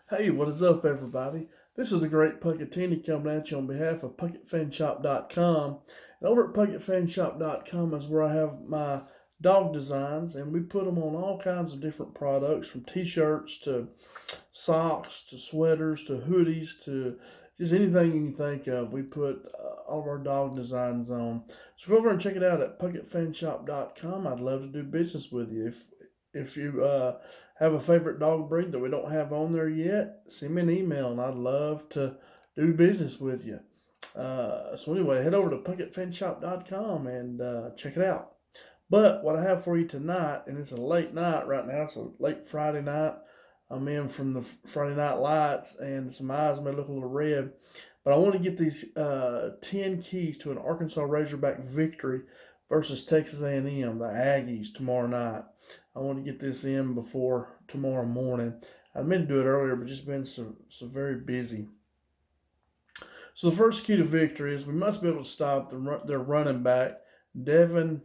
Hey, what is up, everybody? This is the Great Puckettini coming at you on behalf of PuckettFanShop.com. And over at PuckettFanShop.com is where I have my dog designs, and we put them on all kinds of different products from t shirts to socks to sweaters to hoodies to just anything you can think of. We put all of our dog designs on. So go over and check it out at PuckettFanShop.com. I'd love to do business with you. If you have a favorite dog breed that we don't have on there yet, send me an email and I'd love to do business with you. So anyway, head over to PuckettFanShop.com and check it out. But what I have for you tonight, and it's a late night right now, so late Friday night. I'm in from the Friday Night Lights, and some eyes may look a little red. But I want to get these 10 keys to an Arkansas Razorback victory versus Texas A&M, the Aggies, tomorrow night. I want to get this in before tomorrow morning. I meant to do it earlier, but just been so very busy. So the first key to victory is we must be able to stop their running back, Devin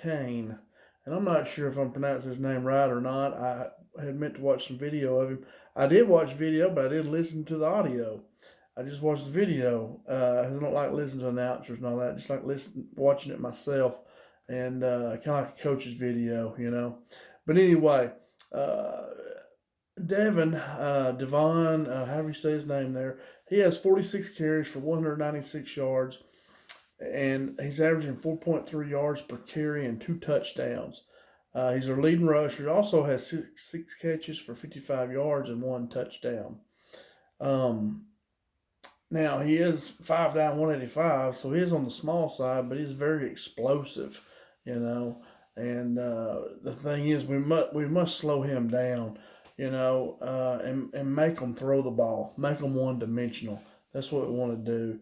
Kane. And I'm not sure if I'm pronouncing his name right or not. I had meant to watch some video of him. I did watch video, but I didn't listen to the audio. I just watched the video. I don't like listening to announcers and all that. I just like watching it myself, and kind of like a coach's video. But anyway, uh, Devon, however you say his name there, he has 46 carries for 196 yards, and he's averaging 4.3 yards per carry and 2 touchdowns. He's our leading rusher. He also has six catches for 55 yards and 1 touchdown. Um, Now, he is 5'9", 185, so he is on the small side, but he's very explosive, you know. And the thing is, we must slow him down, and make him throw the ball, make him one dimensional. That's what we want to do,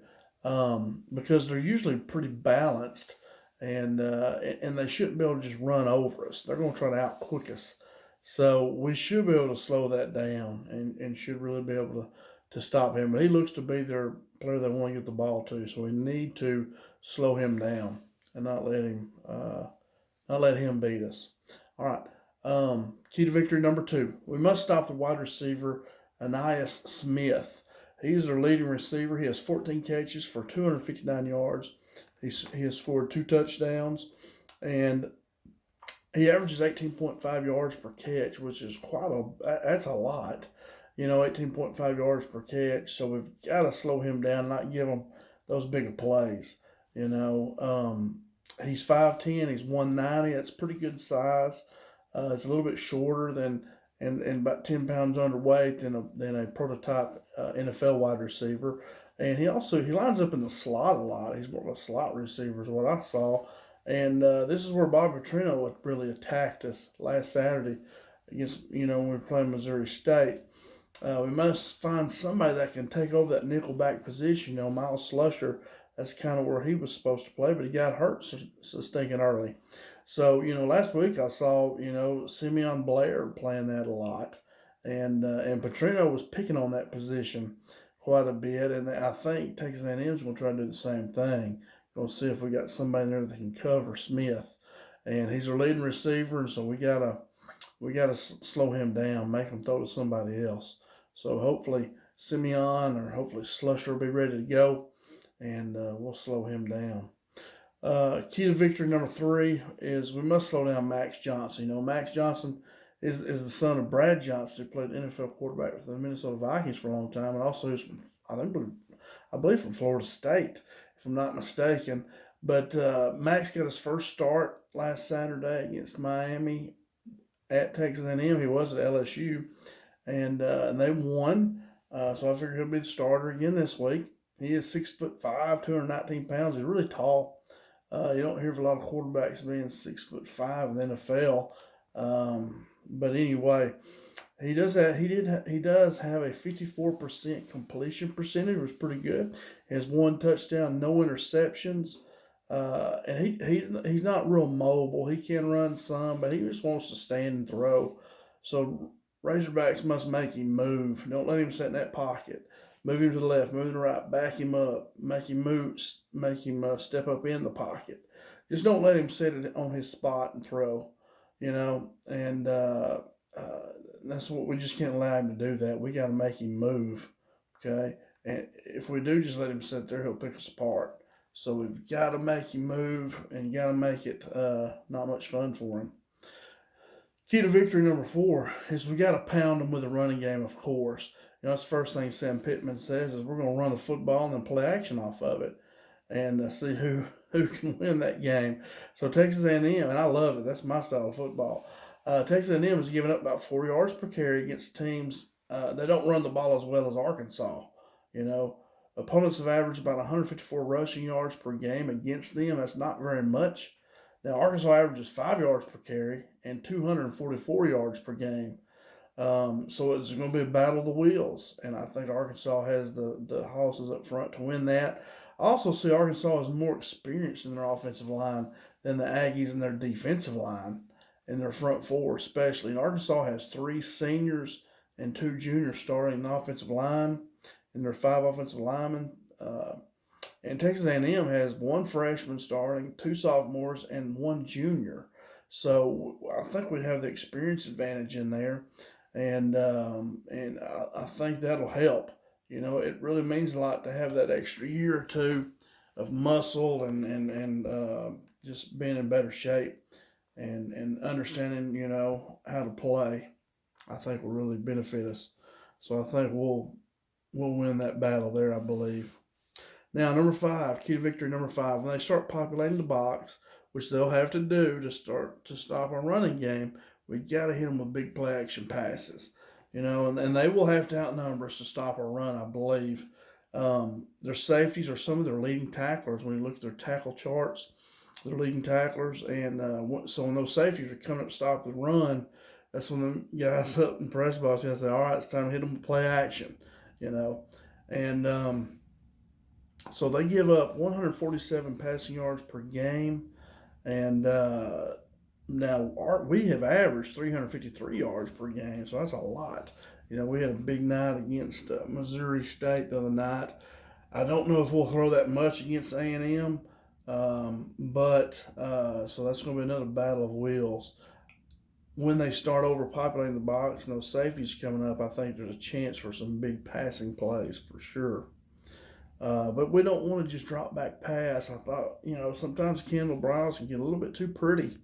because they're usually pretty balanced, and they shouldn't be able to just run over us. They're going to try to out quick us, so we should be able to slow that down, and should really be able to stop him. But he looks to be their player they want to get the ball to, so we need to slow him down and not let him beat us. All right. Key to victory number 2. We must stop the wide receiver, Ananias Smith. He's their leading receiver. He has 14 catches for 259 yards. He has scored 2 touchdowns, and he averages 18.5 yards per catch, which is that's a lot. 18.5 yards per catch. So we've got to slow him down, not give him those bigger plays. He's 5'10", he's 190. That's pretty good size. It's a little bit shorter and about 10 pounds underweight than a prototype NFL wide receiver. And he lines up in the slot a lot. He's more of a slot receiver, is what I saw. And this is where Bobby Petrino really attacked us last Saturday against, when we were playing Missouri State. We must find somebody that can take over that nickelback position. Miles Slusher, that's kind of where he was supposed to play, but he got hurt so stinking early. So, last week I saw, Simeon Blair playing that a lot. And Petrino was picking on that position quite a bit. And I think Texas A&M is going to try to do the same thing. Going to see if we got somebody in there that can cover Smith. And he's our leading receiver, and so we gotta slow him down, make him throw to somebody else. So hopefully Simeon or hopefully Slusher will be ready to go, and we'll slow him down. Key to victory number 3 is we must slow down Max Johnson. Max Johnson is the son of Brad Johnson, who played NFL quarterback for the Minnesota Vikings for a long time, and also is from, I believe from Florida State, if I'm not mistaken. But Max got his first start last Saturday against Miami at Texas A&M. He was at LSU, and they won. So I figure he'll be the starter again this week. He is 6'5", 219 pounds. He's really tall. You don't hear of a lot of quarterbacks being 6'5" in the NFL. But anyway, he does have a 54% completion percentage, which is pretty good. He has 1 touchdown, no interceptions. And he's not real mobile. He can run some, but he just wants to stand and throw. So Razorbacks must make him move. Don't let him sit in that pocket. Move him to the left, move him to the right, back him up, make him move, make him step up in the pocket. Just don't let him sit on his spot and throw, And that's what we just can't allow him to do that. We got to make him move, okay? And if we do just let him sit there, he'll pick us apart. So we've got to make him move and got to make it not much fun for him. Key to victory number 4 is we got to pound them with a running game, of course. That's the first thing Sam Pittman says is we're going to run the football and then play action off of it and see who can win that game. So Texas A&M, and I love it. That's my style of football. Texas A&M is giving up about 4 yards per carry against teams that don't run the ball as well as Arkansas. Opponents have averaged about 154 rushing yards per game against them. That's not very much. Now, Arkansas averages 5 yards per carry and 244 yards per game. So it's going to be a battle of the wheels, and I think Arkansas has the horses up front to win that. I also see Arkansas is more experienced in their offensive line than the Aggies in their defensive line, in their front four especially. And Arkansas has 3 seniors and 2 juniors starting in the offensive line, and their 5 offensive linemen. And Texas A&M has 1 freshman starting, 2 sophomores, and 1 junior. So I think we have the experience advantage in there, and I think that'll help. It really means a lot to have that extra year or 2 of muscle and just being in better shape and understanding, how to play. I think will really benefit us. So I think we'll win that battle there, I believe. Now, number 5, key to victory number 5, when they start populating the box, which they'll have to do to stop our running game, we got to hit them with big play action passes. And they will have to outnumber us to stop our run, I believe. Their safeties are some of their leading tacklers. When you look at their tackle charts, they're leading tacklers. And so when those safeties are coming up to stop the run, that's when the guys up in press box say, all right, it's time to hit them with play action, And so they give up 147 passing yards per game. And now we have averaged 353 yards per game, so that's a lot. We had a big night against Missouri State the other night. I don't know if we'll throw that much against A&M, but so that's going to be another battle of wheels. When they start overpopulating the box and those safeties coming up, I think there's a chance for some big passing plays for sure. But we don't want to just drop back pass. I thought, sometimes Kendall Briles can get a little bit too pretty.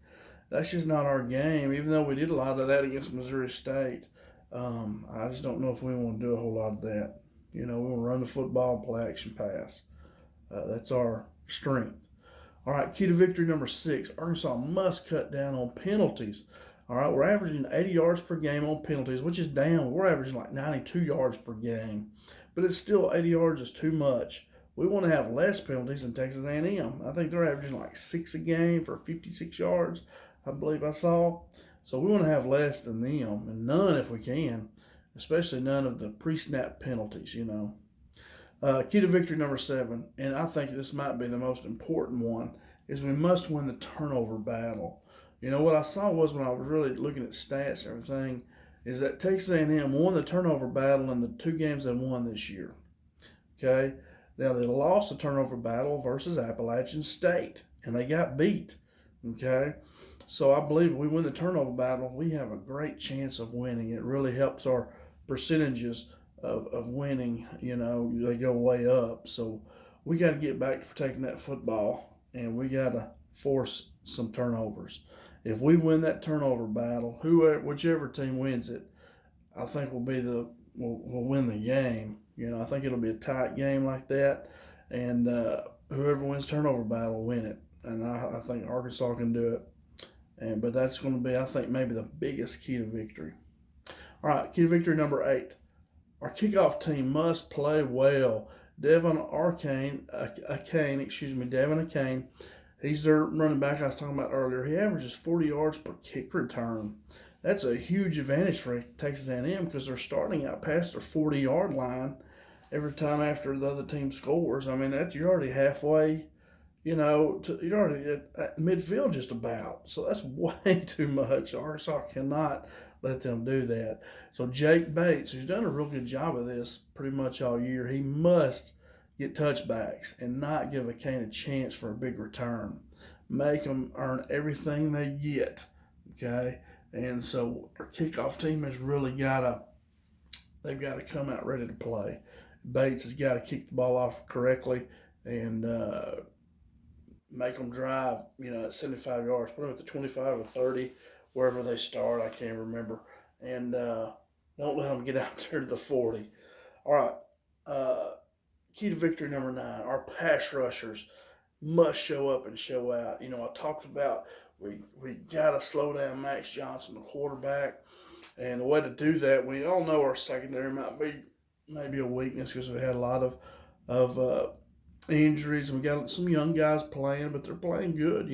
That's just not our game, even though we did a lot of that against Missouri State. I just don't know if we want to do a whole lot of that. We want to run the football and play action pass. That's our strength. All right, key to victory number 6, Arkansas must cut down on penalties. All right, we're averaging 80 yards per game on penalties, which is down. We're averaging like 92 yards per game. But it's still 80 yards is too much. We want to have less penalties than Texas A&M. I think they're averaging like 6 a game for 56 yards, I believe I saw. So we want to have less than them, and none if we can, especially none of the pre-snap penalties, Key to victory number 7, and I think this might be the most important one, is we must win the turnover battle. What I saw was when I was really looking at stats and everything, is that Texas A&M won the turnover battle in the 2 games they won this year. Okay? Now, they lost the turnover battle versus Appalachian State, and they got beat. Okay? So I believe if we win the turnover battle, we have a great chance of winning. It really helps our percentages of winning. They go way up. So we got to get back to protecting that football, and we got to force some turnovers. If we win that turnover battle, whichever team wins it, I think we'll win the game. I think it'll be a tight game like that, and whoever wins turnover battle will win it. And I think Arkansas can do it. But that's going to be, I think, maybe the biggest key to victory. All right, key to victory number 8. Our kickoff team must play well. Devin Akane, he's their running back I was talking about earlier. He averages 40 yards per kick return. That's a huge advantage for Texas A&M because they're starting out past their 40-yard line every time after the other team scores. I mean, you're already halfway, you're already at midfield just about. So that's way too much. Arkansas cannot let them do that. So Jake Bates, who's done a real good job of this pretty much all year, he must get touchbacks and not give Akane a chance for a big return. Make them earn everything they get, okay? And so our kickoff team has really they've got to come out ready to play. Bates has got to kick the ball off correctly and make them drive, at 75 yards, put them at the 25 or 30, wherever they start. I can't remember. And don't let them get out there to the 40. All right. Key to victory number 9, our pass rushers must show up and show out. I talked about we got to slow down Max Johnson, the quarterback. And the way to do that, we all know our secondary might be maybe a weakness because we had a lot of injuries. We got some young guys playing, but they're playing good.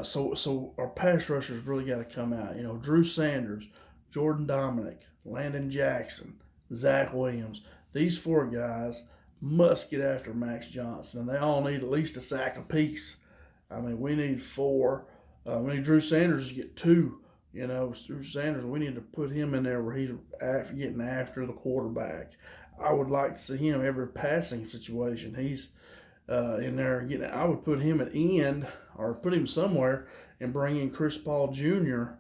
So our pass rushers really got to come out. Drew Sanders, Jordan Dominic, Landon Jackson, Zach Williams. These 4 guys must get after Max Johnson, and they all need at least a sack apiece. I mean, we need 4. We need Drew Sanders to get 2. Drew Sanders, we need to put him in there where he's getting after the quarterback. I would like to see him every passing situation. He's in there getting. I would put him at end or put him somewhere and bring in Chris Paul Jr.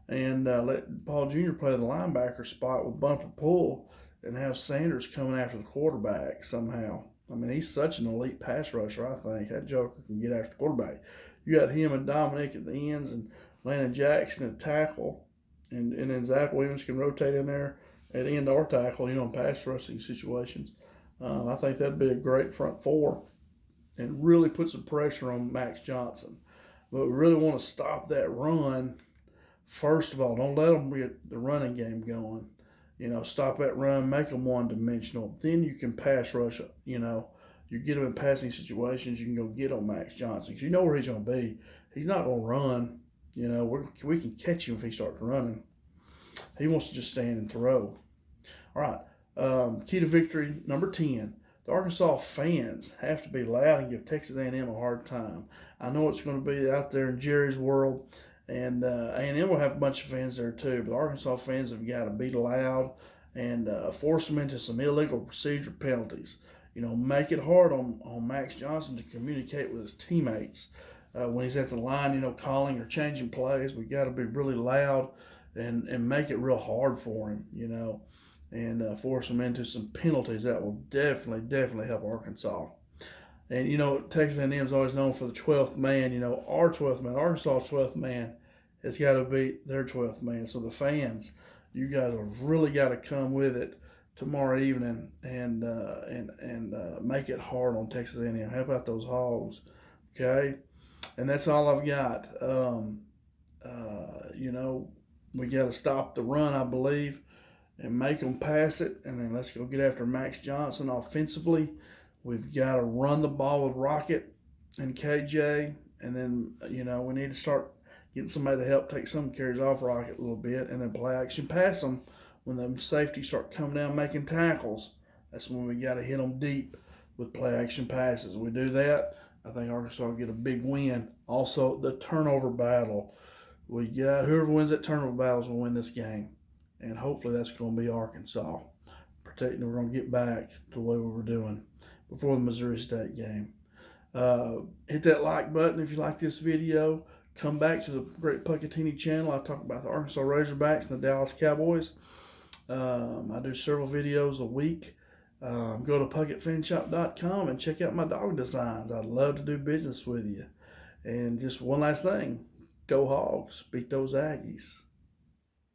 and let Paul Jr. play the linebacker spot with bumper pull and have Sanders coming after the quarterback somehow. I mean, he's such an elite pass rusher, I think. That joker can get after the quarterback. You got him and Dominic at the ends and Landon Jackson at tackle, and then Zach Williams can rotate in there at end or tackle, in pass rushing situations. I think that'd be a great front 4 and really put some pressure on Max Johnson. But we really want to stop that run. First of all, don't let them get the running game going. Stop that run, make them one-dimensional. Then you can pass rush. You get them in passing situations, you can go get on Max Johnson because you know where he's going to be. He's not going to run. We can catch him if he starts running. He wants to just stand and throw. All right. Key to victory number 10. The Arkansas fans have to be loud and give Texas A&M a hard time. I know it's going to be out there in Jerry's world, and A&M will have a bunch of fans there too. But Arkansas fans have got to be loud and force them into some illegal procedure penalties. Make it hard on Max Johnson to communicate with his teammates. When he's at the line, calling or changing plays, we got to be really loud and make it real hard for him, and force him into some penalties. That will definitely help Arkansas. And, Texas A&M is always known for the 12th man. Our 12th man, Arkansas' 12th man, has got to be their 12th man. So the fans, you guys have really got to come with it tomorrow evening and make it hard on Texas A&M. Help out those Hogs, okay? And that's all I've got. We got to stop the run, I believe, and make them pass it. And then let's go get after Max Johnson offensively. We've got to run the ball with Rocket and KJ. And then, we need to start getting somebody to help take some carries off Rocket a little bit and then play action pass them when the safeties start coming down making tackles. That's when we got to hit them deep with play action passes. We do that, I think Arkansas will get a big win. Also, the turnover battle. We got whoever wins that turnover battle is going to win this game. And hopefully that's going to be Arkansas. We're going to get back to the way we were doing before the Missouri State game. Hit that like button if you like this video. Come back to the Great Puckettini channel. I talk about the Arkansas Razorbacks and the Dallas Cowboys. I do several videos a week. Go to PuckettFanShop.com and check out my dog designs. I'd love to do business with you. And just one last thing. Go Hogs. Beat those Aggies.